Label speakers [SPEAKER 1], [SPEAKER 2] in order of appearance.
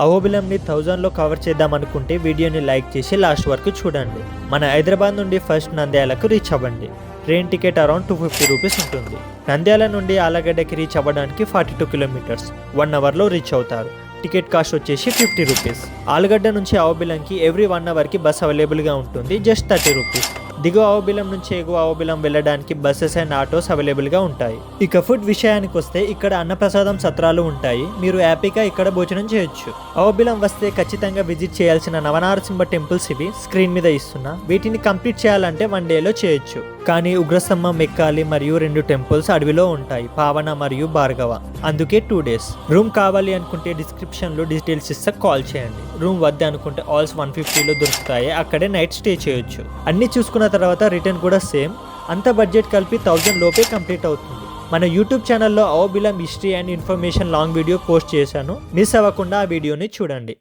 [SPEAKER 1] అహోబిలంని 1000లో cover చేద్దామనుకుంటే వీడియోని like చేసి last వరకు చూడండి. మన హైదరాబాద్ నుండి ఫస్ట్ నంద్యాలకు రీచ్ అవ్వండి. ట్రైన్ టికెట్ అరౌండ్ 250 రూపీస్ ఉంటుంది. నంద్యాల నుండి ఆలగడ్డకి రీచ్ అవ్వడానికి 42 కిలోమీటర్స్ 1 అవర్లో రీచ్ అవుతారు. టికెట్ కాస్ట్ వచ్చేసి 50 రూపీస్. ఆలగడ్డ నుంచి అహోబిలంకి ఎవ్రీ 1 అవర్కి బస్ అవైలబుల్గా ఉంటుంది, జస్ట్ 30 రూపీస్. దిగువ అహోబిలం నుంచి ఎగువ అహోబిలం వెళ్ళడానికి బస్సెస్ అండ్ ఆటోస్ అవైలబుల్గా ఉంటాయి. ఇక ఫుడ్ విషయానికి వస్తే ఇక్కడ అన్నప్రసాదం సత్రాలు ఉంటాయి. మీరు హ్యాపీగా ఇక్కడ భోజనం చేయొచ్చు. అహోబిలం వస్తే ఖచ్చితంగా విజిట్ చేయాల్సిన నవనారసింహ టెంపుల్స్ ఇవి స్క్రీన్ మీద ఇస్తున్నా. వీటిని కంప్లీట్ చేయాలంటే 1 డేలో చేయొచ్చు. కానీ ఉగ్రస్తంభం ఎక్కాలి మరియు 2 టెంపుల్స్ అడవిలో ఉంటాయి, పావన మరియు భార్గవ. అందుకే 2 డేస్. రూమ్ కావాలి అనుకుంటే డిస్క్రిప్షన్లో డీటెయిల్స్ ఇస్తా, కాల్ చేయండి. రూమ్ వద్ద అనుకుంటే ఆల్స్ 150లో దొరుకుతాయి, అక్కడే నైట్ స్టే చేయొచ్చు. అన్ని చూసుకున్న తర్వాత రిటర్న్ కూడా సేమ్. అంత బడ్జెట్ కలిపి 1000 లోపే కంప్లీట్ అవుతుంది. మన యూట్యూబ్ ఛానల్లో Ahobilam history and information long video post చేశాను, మిస్ అవ్వకుండా ఆ వీడియోని చూడండి.